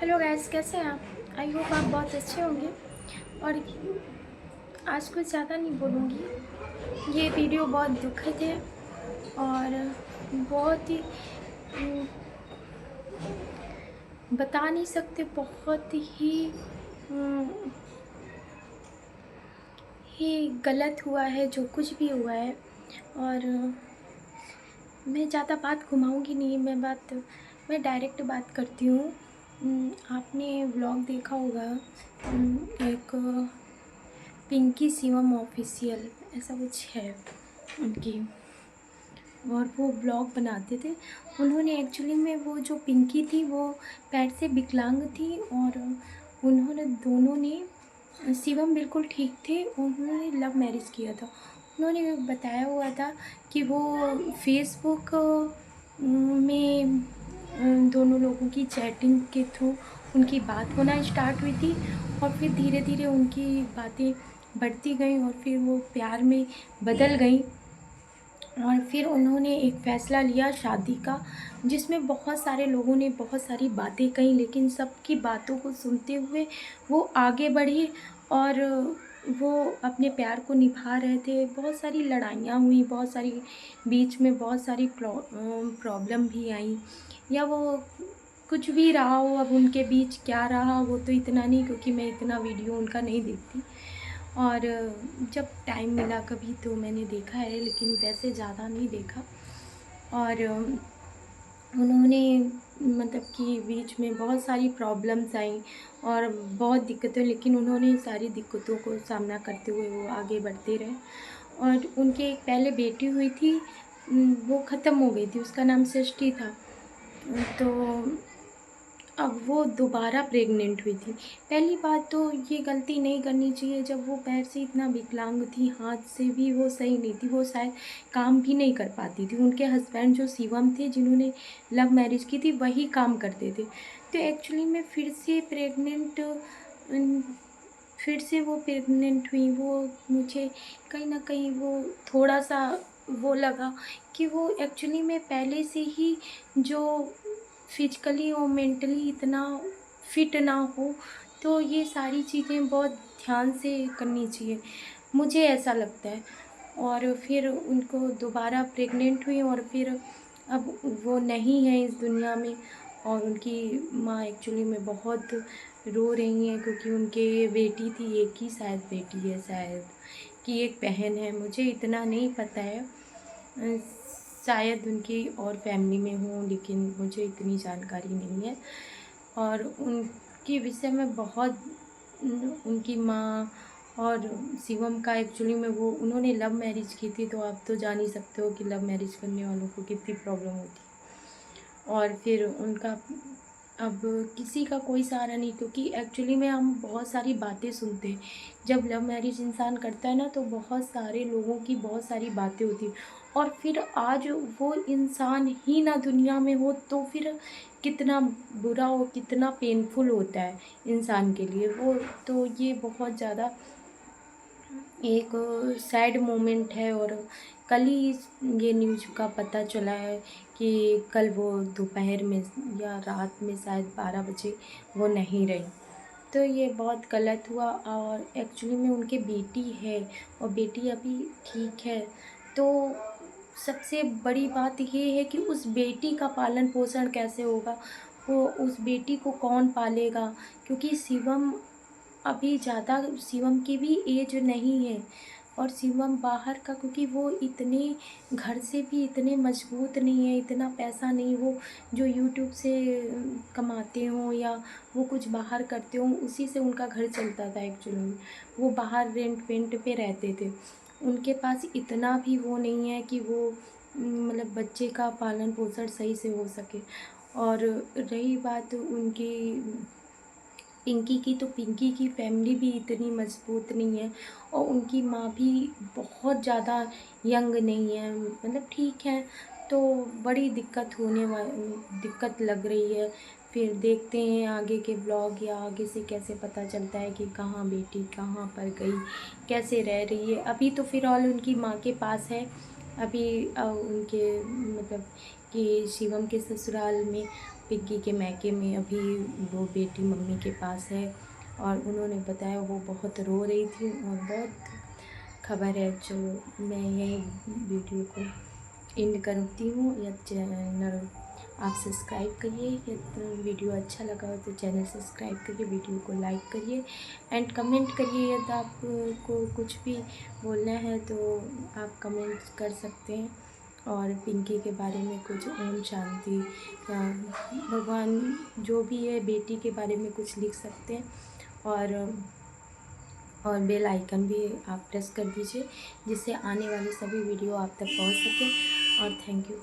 Hello guys, कैसे हैं आप? आई होप आप बहुत अच्छे होंगे। और आज कुछ ज़्यादा नहीं बोलूँगी। ये वीडियो बहुत दुखद है और बहुत ही बता नहीं सकते, बहुत ही गलत हुआ है जो कुछ भी हुआ है। और मैं ज़्यादा बात घुमाऊँगी नहीं, मैं डायरेक्ट बात करती हूँ। आपने व्लॉग देखा होगा, एक पिंकी शिवम ऑफिशियल ऐसा कुछ है उनकी, और वो ब्लॉग बनाते थे। उन्होंने एक्चुअली में, वो जो पिंकी थी वो पैर से विकलांग थी, और उन्होंने दोनों ने, शिवम बिल्कुल ठीक थे, उन्होंने लव मैरिज किया था। उन्होंने बताया हुआ था कि वो फेसबुक में दोनों लोगों की चैटिंग के थ्रू उनकी बात होना स्टार्ट हुई थी, और फिर धीरे धीरे उनकी बातें बढ़ती गई और फिर वो प्यार में बदल गई। और फिर उन्होंने एक फ़ैसला लिया शादी का, जिसमें बहुत सारे लोगों ने बहुत सारी बातें कही, लेकिन सबकी बातों को सुनते हुए वो आगे बढ़े, और वो अपने प्यार को निभा रहे थे। बहुत सारी लड़ाइयाँ हुई, बहुत सारी बीच में बहुत सारी प्रॉब्लम भी आई, या वो कुछ भी रहा हो। अब उनके बीच क्या रहा वो तो इतना नहीं, क्योंकि मैं इतना वीडियो उनका नहीं देखती। और जब टाइम मिला कभी तो मैंने देखा है, लेकिन वैसे ज़्यादा नहीं देखा। और उन्होंने, मतलब कि बीच में बहुत सारी प्रॉब्लम्स आई और बहुत दिक्कतें, लेकिन उन्होंने सारी दिक्कतों को सामना करते हुए वो आगे बढ़ते रहे। और उनके एक पहले बेटी हुई थी, वो ख़त्म हो गई थी, उसका नाम सृष्टि था। तो अब वो दोबारा प्रेग्नेंट हुई थी। पहली बात तो ये गलती नहीं करनी चाहिए, जब वो पैर से इतना विकलांग थी, हाथ से भी वो सही नहीं थी, वो शायद काम भी नहीं कर पाती थी। उनके हस्बैंड जो शिवम थे, जिन्होंने लव मैरिज की थी, वही काम करते थे। तो एक्चुअली में फिर से वो प्रेग्नेंट हुई। वो मुझे कहीं न कहीं वो थोड़ा-सा वो लगा कि वो एक्चुअली में पहले से ही जो फिजिकली और मेंटली इतना फिट ना हो, तो ये सारी चीज़ें बहुत ध्यान से करनी चाहिए, मुझे ऐसा लगता है। और फिर उनको दोबारा प्रेग्नेंट हुई, और फिर अब वो नहीं है इस दुनिया में। और उनकी माँ एक्चुअली में बहुत रो रही हैं, क्योंकि उनके बेटी थी, एक ही शायद बेटी है, शायद कि एक बहन है, मुझे इतना नहीं पता है। शायद उनकी और फैमिली में हो, लेकिन मुझे इतनी जानकारी नहीं है। और उनके विषय में बहुत, उनकी माँ और शिवम का एक्चुअली में, वो उन्होंने लव मैरिज की थी, तो आप तो जान ही सकते हो कि लव मैरिज करने वालों को कितनी प्रॉब्लम होती है। और फिर उनका अब किसी का कोई सहारा नहीं, क्योंकि एक्चुअली में हम बहुत सारी बातें सुनते हैं। जब लव मैरिज इंसान करता है ना, तो बहुत सारे लोगों की बहुत सारी बातें होती हैं, और फिर आज वो इंसान ही ना दुनिया में हो, तो फिर कितना बुरा हो, कितना पेनफुल होता है इंसान के लिए वो। तो ये बहुत ज़्यादा एक सैड मोमेंट है। और कल ही ये न्यूज़ का पता चला है कि कल वो दोपहर में या रात में शायद 12 बजे वो नहीं रही। तो ये बहुत गलत हुआ। और एक्चुअली में उनकी बेटी है, और बेटी अभी ठीक है। तो सबसे बड़ी बात ये है कि उस बेटी का पालन पोषण कैसे होगा, वो उस बेटी को कौन पालेगा, क्योंकि शिवम की भी एज नहीं है। और शिवम बाहर का, क्योंकि वो इतने घर से भी इतने मजबूत नहीं है, इतना पैसा नहीं वो जो यूट्यूब से कमाते हों, या वो कुछ बाहर करते हों, उसी से उनका घर चलता था एक्चुअली में। वो बाहर रेंट वेंट पे रहते थे। उनके पास इतना भी वो नहीं है कि वो मतलब बच्चे का पालन पोषण सही से हो सके। और रही बात उनकी पिंकी की, तो पिंकी की फैमिली भी इतनी मजबूत नहीं है, और उनकी माँ भी बहुत ज़्यादा यंग नहीं है, मतलब ठीक है। तो बड़ी दिक्कत लग रही है। फिर देखते हैं आगे के ब्लॉग, या आगे से कैसे पता चलता है कि कहाँ बेटी कहाँ पर गई, कैसे रह रही है। अभी तो फ़िलहाल उनकी माँ के पास है। अभी उनके मतलब कि शिवम के ससुराल में पिंकी के मायके में अभी वो बेटी मम्मी के पास है और उन्होंने बताया वो बहुत रो रही थी और बहुत खबर है। चलो मैं यही वीडियो को एंड करती हूँ। या चैनल आप सब्सक्राइब करिए। यदि वीडियो अच्छा लगा हो तो चैनल सब्सक्राइब करिए, वीडियो को लाइक करिए एंड कमेंट करिए। यदि आपको कुछ भी बोलना है तो आप कमेंट कर सकते हैं। और पिंकी के बारे में कुछ ओम शांति या भगवान जो भी है बेटी के बारे में कुछ लिख सकते हैं। और बेल आइकन भी आप प्रेस कर दीजिए जिससे आने वाली सभी वीडियो आप तक पहुंच सके। और थैंक यू।